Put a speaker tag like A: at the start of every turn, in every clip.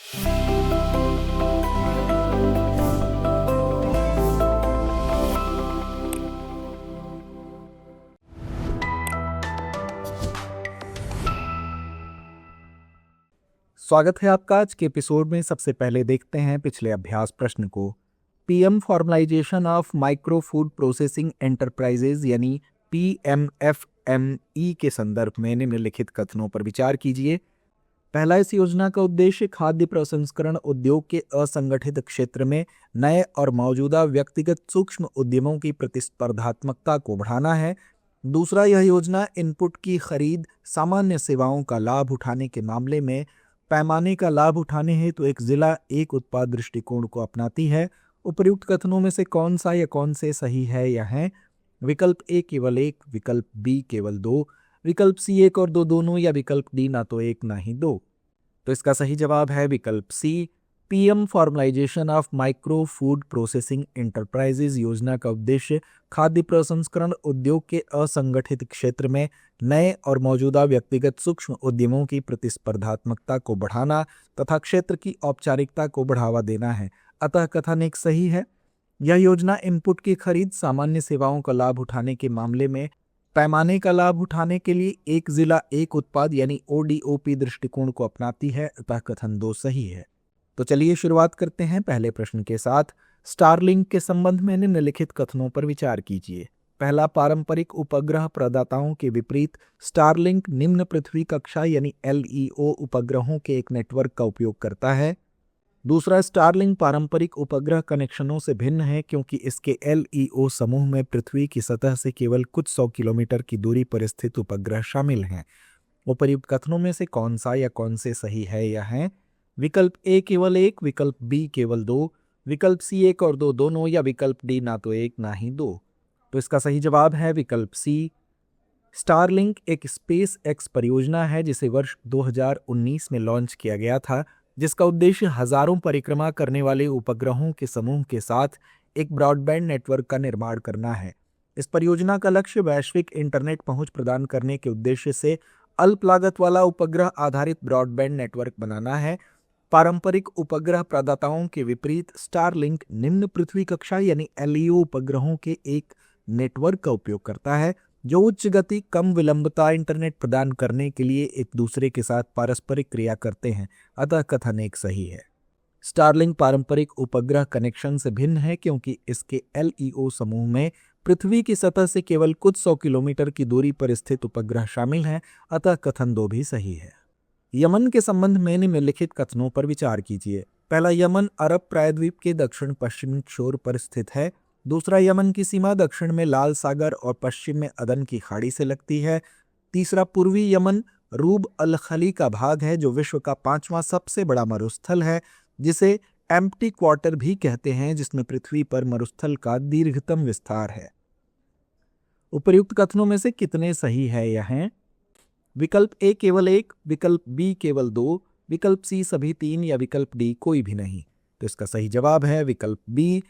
A: स्वागत है आपका आज के एपिसोड में। सबसे पहले देखते हैं पिछले अभ्यास प्रश्न को। PM formalisation of micro food processing enterprises यानी पीएमएफएमई के संदर्भ में निम्नलिखित कथनों पर विचार कीजिए। पहला, इस योजना का उद्देश्य खाद्य प्रसंस्करण उद्योग के असंगठित क्षेत्र में नए और मौजूदा व्यक्तिगत सूक्ष्म उद्यमों की प्रतिस्पर्धात्मकता को बढ़ाना है। दूसरा, यह योजना इनपुट की खरीद, सामान्य सेवाओं का लाभ उठाने के मामले में पैमाने का लाभ उठाने हेतु एक जिला एक उत्पाद दृष्टिकोण को अपनाती है। उपर्युक्त कथनों में से कौन सा या कौन से सही है या हैं? विकल्प ए केवल एक, विकल्प बी केवल दो, विकल्प सी एक और दो दोनों, या विकल्प डी ना तो एक ना ही दो। तो इसका सही जवाब है विकल्प C. PM formalisation of micro food processing enterprises योजना का उद्देश्य खाद्य प्रसंस्करण उद्योग के असंगठित क्षेत्र में नए और मौजूदा व्यक्तिगत सूक्ष्म उद्यमों की प्रतिस्पर्धात्मकता को बढ़ाना तथा क्षेत्र की औपचारिकता को बढ़ावा देना है। अतः कथन एक सही है। यह योजना इनपुट की खरीद, सामान्य सेवाओं का लाभ उठाने के मामले में पैमाने का लाभ उठाने के लिए एक जिला एक उत्पाद यानी ओडीओपी दृष्टिकोण को अपनाती है। अतः कथन दो सही है। तो चलिए शुरुआत करते हैं पहले प्रश्न के साथ। स्टारलिंक के संबंध में निम्नलिखित कथनों पर विचार कीजिए। पहला, पारंपरिक उपग्रह प्रदाताओं के विपरीत स्टारलिंक निम्न पृथ्वी कक्षा यानी एलईओ उपग्रहों के एक नेटवर्क का उपयोग करता है। दूसरा, स्टारलिंक पारंपरिक उपग्रह कनेक्शनों से भिन्न है क्योंकि इसके एलईओ समूह में पृथ्वी की सतह से केवल कुछ 100 किलोमीटर की दूरी पर स्थित उपग्रह शामिल हैं। उपर्युक्त कथनों में से कौन सा या कौन से सही है या हैं? विकल्प ए केवल एक, विकल्प बी केवल दो, विकल्प सी एक और दो दोनों, या विकल्प डी ना तो एक ना ही दो। तो इसका सही जवाब है विकल्प सी। स्टारलिंक एक स्पेस एक्स परियोजना है जिसे वर्ष 2019 में लॉन्च किया गया था, जिसका उद्देश्य हजारों परिक्रमा करने वाले उपग्रहों के समूह के साथ एक ब्रॉडबैंड नेटवर्क का निर्माण करना है। इस परियोजना का लक्ष्य वैश्विक इंटरनेट पहुंच प्रदान करने के उद्देश्य से अल्प लागत वाला उपग्रह आधारित ब्रॉडबैंड नेटवर्क बनाना है। पारंपरिक उपग्रह प्रदाताओं के विपरीत स्टारलिंक निम्न पृथ्वी कक्षा यानी एलईओ उपग्रहों के एक नेटवर्क का उपयोग करता है जो उच्च गति, कम विलंबता इंटरनेट प्रदान करने के लिए एक दूसरे के साथ पारस्परिक क्रिया करते हैं। अतः कथन एक सही है। स्टारलिंक पारंपरिक उपग्रह कनेक्शन से भिन्न है क्योंकि इसके एलईओ समूह में पृथ्वी की सतह से केवल कुछ 100 किलोमीटर की दूरी पर स्थित उपग्रह शामिल हैं। अतः कथन दो भी सही है। यमन के संबंध में निम्नलिखित कथनों पर विचार कीजिए। पहला, यमन अरब प्रायद्वीप के दक्षिण पश्चिमी छोर पर स्थित है। दूसरा, यमन की सीमा दक्षिण में लाल सागर और पश्चिम में अदन की खाड़ी से लगती है। तीसरा, पूर्वी यमन रूब अल खली का भाग है जो विश्व का 5वां सबसे बड़ा मरुस्थल है, जिसे एम्प्टी क्वार्टर भी कहते हैं, जिसमें पृथ्वी पर मरुस्थल का दीर्घतम विस्तार है। उपर्युक्त कथनों में से कितने सही है या हैं? विकल्प ए केवल एक, विकल्प बी केवल दो, विकल्प सी सभी तीन, या विकल्प डी कोई भी नहीं। तो इसका सही जवाब है विकल्प बी।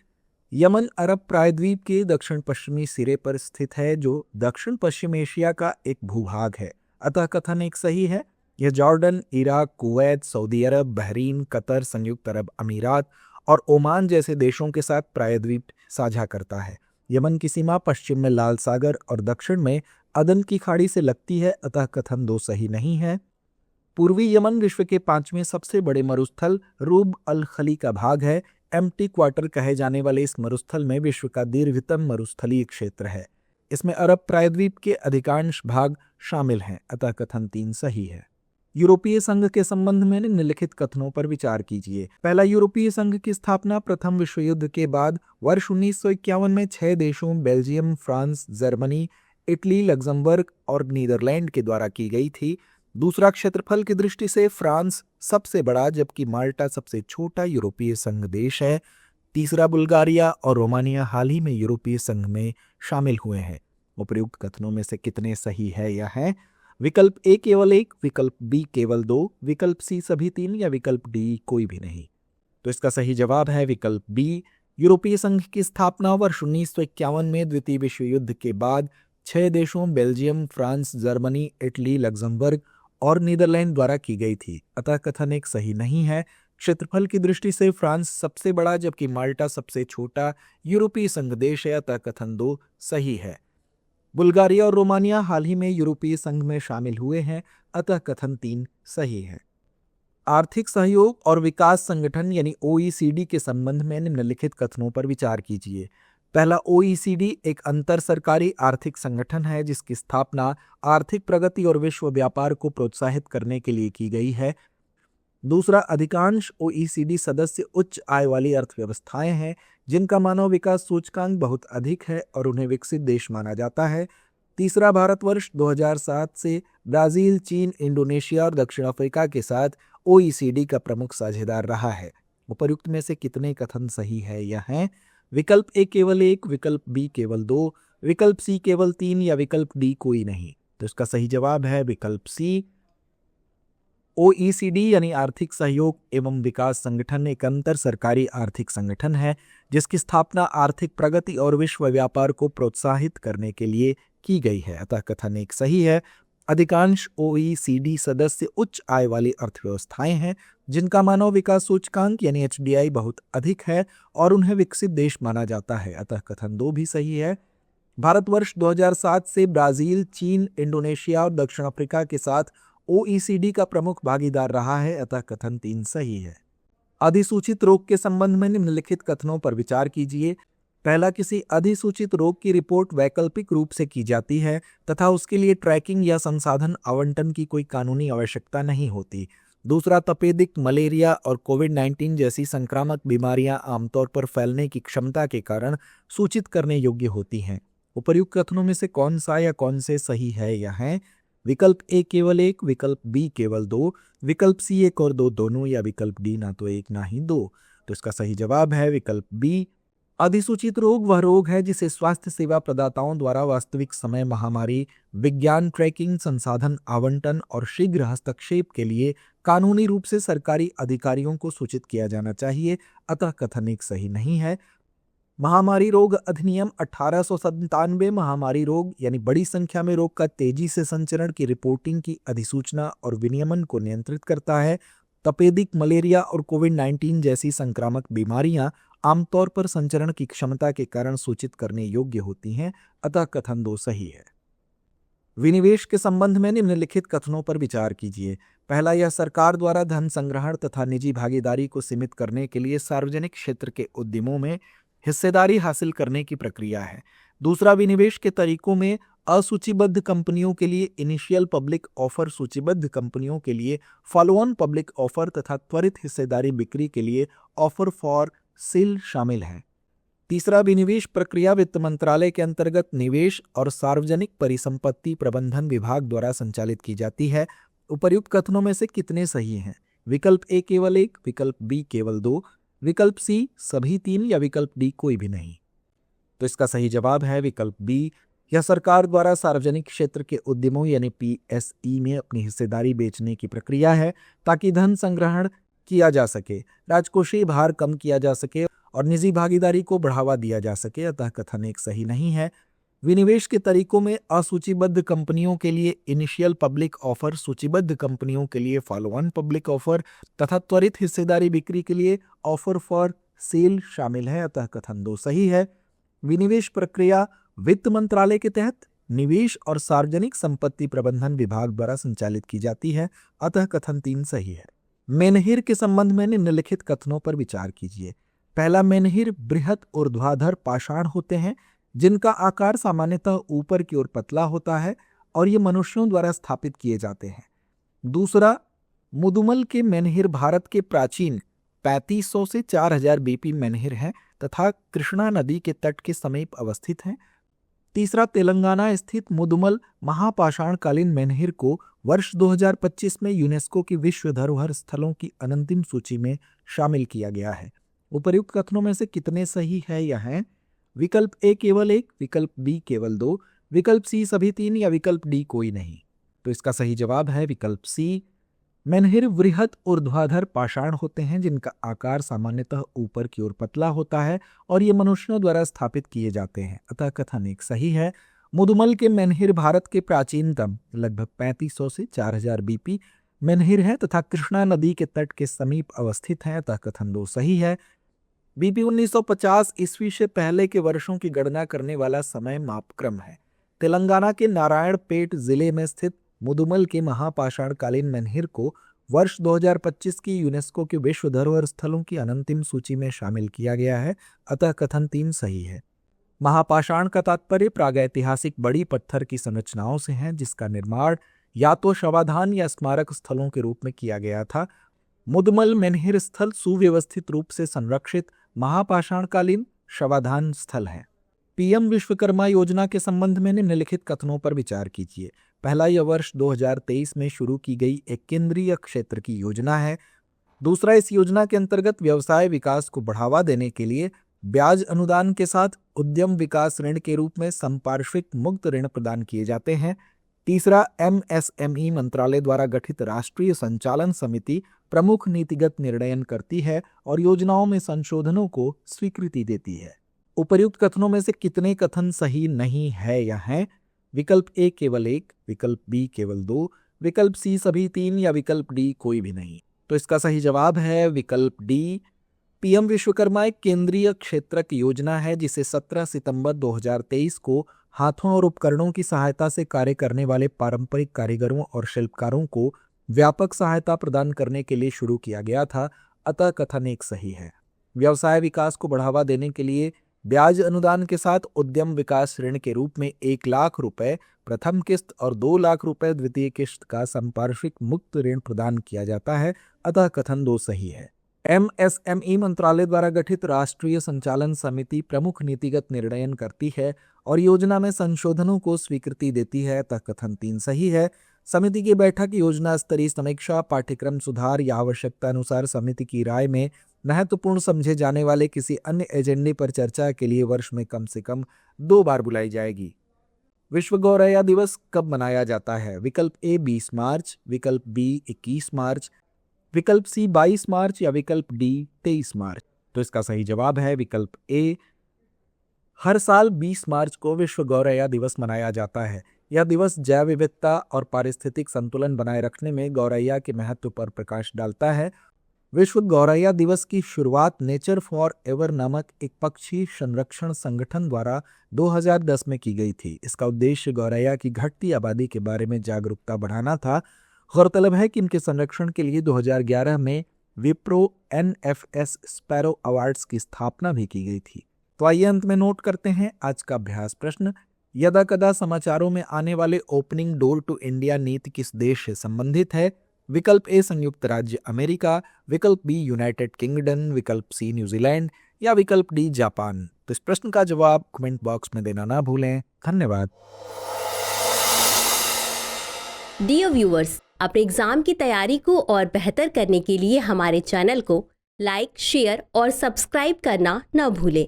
A: यमन अरब प्रायद्वीप के दक्षिण पश्चिमी सिरे पर स्थित है जो दक्षिण पश्चिम एशिया का एक भूभाग है। अतः कथन एक सही है। यह जॉर्डन, इराक, कुवैत, सऊदी अरब, बहरीन, कतर, संयुक्त अरब अमीरात और ओमान जैसे देशों के साथ प्रायद्वीप साझा करता है। यमन की सीमा पश्चिम में लाल सागर और दक्षिण में अदन की खाड़ी से लगती है। अतः कथन दो सही नहीं है। पूर्वी यमन विश्व के 5वें सबसे बड़े मरुस्थल रूब अल खली का भाग है। एम्प्टी क्वार्टर कहे जाने वाले इस मरुस्थल में विश्व का दीर्घतम मरुस्थलीय क्षेत्र है। इसमें अरब प्रायद्वीप के अधिकांश भाग शामिल हैं। अतः कथन तीन सही है। यूरोपीय संघ के संबंध में निम्नलिखित कथनों पर विचार कीजिए। पहला, यूरोपीय संघ की स्थापना प्रथम विश्व युद्ध के बाद वर्ष 1951 में 6 देशों Belgium, France, Germany, Italy, Luxembourg और नीदरलैंड के द्वारा की गई थी। दूसरा, क्षेत्रफल की दृष्टि से फ्रांस सबसे बड़ा जबकि माल्टा सबसे छोटा यूरोपीय संघ देश है। तीसरा, बुल्गारिया और रोमानिया हाल ही में यूरोपीय संघ में शामिल हुए हैं। उपर्युक्त कथनों में से कितने सही है या हैं? विकल्प ए केवल एक, विकल्प बी केवल दो, विकल्प सी सभी तीन, या विकल्प डी कोई भी नहीं। तो इसका सही जवाब है विकल्प बी। यूरोपीय संघ की स्थापना वर्ष 1951 में द्वितीय विश्व युद्ध के बाद 6 देशों Belgium, France, Germany, Italy, Luxembourg और नीदरलैंड द्वारा की गई थी। अतः कथन एक सही नहीं है क्षेत्रफल की दृष्टि से फ्रांस सबसे बड़ा जबकि माल्टा सबसे छोटा यूरोपीय संघ देश है, अतः कथन 2 सही है। बुल्गारिया और रोमानिया हाल ही में यूरोपीय संघ में शामिल हुए हैं, अतः कथन 3 सही है। आर्थिक सहयोग और विकास संगठन यानी OECD के संबंध में निम्नलिखित कथनों पर विचार कीजिए। पहला, OECD एक अंतर सरकारी आर्थिक संगठन है जिसकी स्थापना आर्थिक प्रगति और विश्व व्यापार को प्रोत्साहित करने के लिए की गई है। दूसरा, अधिकांश OECD सदस्य उच्च आय वाली अर्थव्यवस्थाएं हैं जिनका मानव विकास सूचकांक बहुत अधिक है और उन्हें विकसित देश माना जाता है। तीसरा, भारतवर्ष 2007 से ब्राजील, चीन, इंडोनेशिया और दक्षिण अफ्रीका के साथ OECD का प्रमुख साझेदार रहा है। उपर्युक्त में से कितने कथन सही है? यह हैं विकल्प ए केवल 1, विकल्प बी केवल 2, विकल्प सी केवल 3 या विकल्प डी कोई नहीं। तो इसका सही जवाब है विकल्प सी। OECD यानी आर्थिक सहयोग एवं विकास संगठन एक अंतर सरकारी आर्थिक संगठन है जिसकी स्थापना आर्थिक प्रगति और विश्व व्यापार को प्रोत्साहित करने के लिए की गई है, अतः कथन 1 सही है। अधिकांश OECD सदस्य उच्च आय वाली अर्थव्यवस्थाएं हैं जिनका मानव विकास सूचकांक यानी HDI बहुत अधिक है और उन्हें विकसित देश माना जाता है, अतः कथन 2 भी सही है। भारतवर्ष 2007 से ब्राजील, चीन, इंडोनेशिया और दक्षिण अफ्रीका के साथ OECD का प्रमुख भागीदार रहा है, अतः कथन 3 सही है। अधिसूचित रोग के संबंध में निम्नलिखित कथनों पर विचार कीजिए। पहला, किसी अधिसूचित रोग की रिपोर्ट वैकल्पिक रूप से की जाती है तथा उसके लिए ट्रैकिंग या संसाधन आवंटन की कोई कानूनी आवश्यकता नहीं होती। दूसरा, तपेदिक, मलेरिया और कोविड-19 जैसी संक्रामक बीमारियां आमतौर पर फैलने की क्षमता के कारण सूचित करने योग्य होती हैं। उपर्युक्त कथनों में से कौन सा या कौन से सही है? यह है विकल्प ए केवल 1, विकल्प बी केवल 2, विकल्प सी 1 और 2 दोनों या विकल्प डी ना तो 1 ना ही 2। तो इसका सही जवाब है विकल्प बी। अधिसूचित रोग वह रोग है जिसे स्वास्थ्य सेवा प्रदाताओं द्वारा वास्तविक समय महामारी, विज्ञान ट्रैकिंग, संसाधन आवंटन और शीघ्र हस्तक्षेप के लिए कानूनी रूप से सरकारी अधिकारियों को सूचित किया जाना चाहिए, अतः कथन 1 सही नहीं है। महामारी रोग अधिनियम 1897 महामारी रोग यानी बड़ी संख्या में रोग का तेजी से संचरण की रिपोर्टिंग की अधिसूचना और विनियमन को नियंत्रित करता है। तपेदिक, मलेरिया और कोविड-19 जैसी संक्रामक बीमारियां आमतौर पर संचरण की क्षमता के कारण सूचित करने योग्य होती हैं, अतः कथन 2 सही है। विनिवेश के संबंध में निम्नलिखित कथनों पर विचार कीजिए। पहला, यह सरकार द्वारा धन संग्रहण तथा निजी भागीदारी को सीमित करने के लिए सार्वजनिक क्षेत्र के उद्यमों में हिस्सेदारी हासिल करने की प्रक्रिया है। दूसरा, विनिवेश के तरीकों में असूचीबद्ध कंपनियों के लिए इनिशियल पब्लिक ऑफर, सूचीबद्ध कंपनियों के लिए फॉलो ऑन पब्लिक ऑफर तथा त्वरित हिस्सेदारी बिक्री के लिए ऑफर फॉर सेल शामिल है। तीसरा, विनिवेश प्रक्रिया वित्त मंत्रालय के अंतर्गत निवेश और सार्वजनिक परिसंपत्ति प्रबंधन विभाग द्वारा संचालित की जाती है। उपर्युक्त कथनों में से कितने सही हैं? विकल्प ए केवल 1, विकल्प बी केवल 2, विकल्प सी सभी 3 या विकल्प डी कोई भी नहीं। तो इसका सही जवाब है विकल्प बी। यह सरकार द्वारा सार्वजनिक क्षेत्र के उद्यमों यानी PSE में अपनी हिस्सेदारी बेचने की प्रक्रिया है ताकि धन संग्रहण किया जा सके, राजकोषीय भार कम किया जा सके और निजी भागीदारी को बढ़ावा दिया जा सके, अतः कथन 1 सही नहीं है। विनिवेश के तरीकों में असूचीबद्ध कंपनियों के लिए इनिशियल पब्लिक ऑफर, सूचीबद्ध कंपनियों के लिए फॉलो ऑन पब्लिक ऑफर तथा त्वरित हिस्सेदारी बिक्री के लिए ऑफर फॉर सेल शामिल है, अतः कथन 2 सही है। विनिवेश प्रक्रिया वित्त मंत्रालय के तहत निवेश और सार्वजनिक संपत्ति प्रबंधन विभाग द्वारा संचालित की जाती है, अतः कथन 3 सही है। मेनहिर के संबंध में निम्नलिखित कथनों पर विचार कीजिए। पहला, मेनहिर बृहत ऊर्ध्वाधर पाषाण होते हैं जिनका आकार सामान्यतः ऊपर की ओर पतला होता है और ये मनुष्यों द्वारा स्थापित किए जाते हैं। दूसरा, मुदुमल के मेनहिर भारत के प्राचीन 3500 से 4000 BP मेनहिर हैं तथा कृष्णा नदी के तट के समीप अवस्थित हैं। तीसरा, तेलंगाना स्थित मुदुमल महापाषाणकालीन मेनहिर को वर्ष 2025 में यूनेस्को की विश्व धरोहर स्थलों की अंतिम सूची में शामिल किया गया है। उपर्युक्त कथनों में से कितने सही है? यह हैं विकल्प ए केवल 1, विकल्प बी केवल 2, विकल्प सी सभी 3 या विकल्प डी कोई नहीं। तो इसका सही जवाब है विकल्प सी। मेनहिर वृहत ऊर्ध्वाधर पाषाण होते हैं जिनका आकार सामान्यतः ऊपर की ओर पतला होता है और ये मनुष्यों द्वारा स्थापित किए जाते हैं, अतः कथन 1 सही है। मुदुमल के मेनहिर भारत के प्राचीनतम लगभग 3500 से 4000 BP मेन्हिर है तथा कृष्णा नदी के तट के समीप अवस्थित है, अतः कथन 2 सही है। बीपी 1950 ईस्वी से पहले के वर्षों की गणना करने वाला समय मापक्रम है। तेलंगाना के नारायणपेट जिले में स्थित मुदुमल के महापाषाणकालीन मेन्हिर को वर्ष 2025 की यूनेस्को के विश्व धरोहर स्थलों की अनंतिम सूची में शामिल किया गया है, अतः कथन 3 सही है। महापाषाण का तात्पर्य प्रागैतिहासिक बड़ी पत्थर की संरचनाओं से है, जिसका निर्माण या तो शवाधान या स्मारक स्थलों के रूप में किया गया था। मुदमल मेन्हिर स्थल सुव्यवस्थित रूप से संरक्षित महापाषाणकालीन शवाधान स्थल है। पीएम विश्वकर्मा योजना के संबंध में निम्नलिखित कथनों पर विचार कीजिए। पहला, यह वर्ष 2023 में शुरू की गई एक केंद्रीय क्षेत्र की योजना है। दूसरा, इस योजना के अंतर्गत व्यवसाय विकास को बढ़ावा देने के लिए ब्याज अनुदान के साथ उद्यम विकास ऋण के रूप में संपार्श्विक मुक्त ऋण प्रदान किए जाते हैं। तीसरा, एमएसएमई मंत्रालय द्वारा गठित राष्ट्रीय संचालन समिति प्रमुख नीतिगत निर्णयन करती है और योजनाओं में संशोधनों को स्वीकृति देती है। उपर्युक्त कथनों में से कितने कथन सही नहीं है या हैं? विकल्प ए केवल 1, विकल्प बी केवल 2, विकल्प सी सभी 3 या विकल्प डी कोई भी नहीं। तो इसका सही जवाब है विकल्प डी। पीएम विश्वकर्मा एक केंद्रीय क्षेत्रक योजना है जिसे 17 सितंबर 2023 को हाथों और उपकरणों की सहायता से कार्य करने वाले पारंपरिक कारीगरों और शिल्पकारों को व्यापक सहायता प्रदान करने के लिए शुरू किया गया था, अतः कथन 1 सही है। व्यवसाय विकास को बढ़ावा देने के लिए ब्याज अनुदान के साथ उद्यम विकास ऋण के रूप में 1 लाख रुपए प्रथम किस्त और 2 लाख रुपए द्वितीय किस्त का संपार्श्विक मुक्त ऋण प्रदान किया जाता है, अतः कथन 2 सही है। एमएसएमई मंत्रालय द्वारा गठित राष्ट्रीय संचालन समिति प्रमुख नीतिगत निर्णयन करती है और योजना में संशोधनों को स्वीकृति देती है, अतः कथन 3 सही है। समिति की बैठक योजना स्तरीय समीक्षा, पाठ्यक्रम सुधार या आवश्यकता अनुसार समिति की राय में महत्वपूर्ण समझे जाने वाले किसी अन्य एजेंडे पर चर्चा के लिए वर्ष में कम से कम 2 बार बुलाई जाएगी। विश्व गौरैया दिवस कब मनाया जाता है? विकल्प ए 20 मार्च, विकल्प बी 21 मार्च, विकल्प सी 22 मार्च या विकल्प डी 23 मार्च। तो इसका सही जवाब है विकल्प ए। हर साल 20 मार्च को विश्व गौरैया दिवस मनाया जाता है। यह दिवस जैव विविधता और पारिस्थितिक संतुलन बनाए रखने में गौरैया के महत्व पर प्रकाश डालता है। विश्व गौरैया दिवस की शुरुआत नेचर फॉर एवर नामक एक पक्षी संरक्षण संगठन द्वारा 2010 में की गई थी। इसका उद्देश्य गौरैया की घटती आबादी के बारे में जागरूकता बढ़ाना था। गौरतलब है कि इनके संरक्षण के लिए 2011 में विप्रो एनएफएस स्पैरो अवार्ड्स की स्थापना भी की गई थी। तो आइए अंत में नोट करते हैं आज का अभ्यास प्रश्न। यदा कदा समाचारों में आने वाले ओपनिंग डोर टू इंडिया नीति किस देश से संबंधित है? विकल्प ए संयुक्त राज्य अमेरिका, विकल्प बी यूनाइटेड किंगडम, विकल्प सी न्यूजीलैंड या विकल्प डी जापान। तो इस प्रश्न का जवाब कमेंट बॉक्स में देना ना भूलें। धन्यवाद।
B: डियर व्यूअर्स, अपने एग्जाम की तैयारी को और बेहतर करने के लिए हमारे चैनल को लाइक, शेयर और सब्सक्राइब करना न भूलें।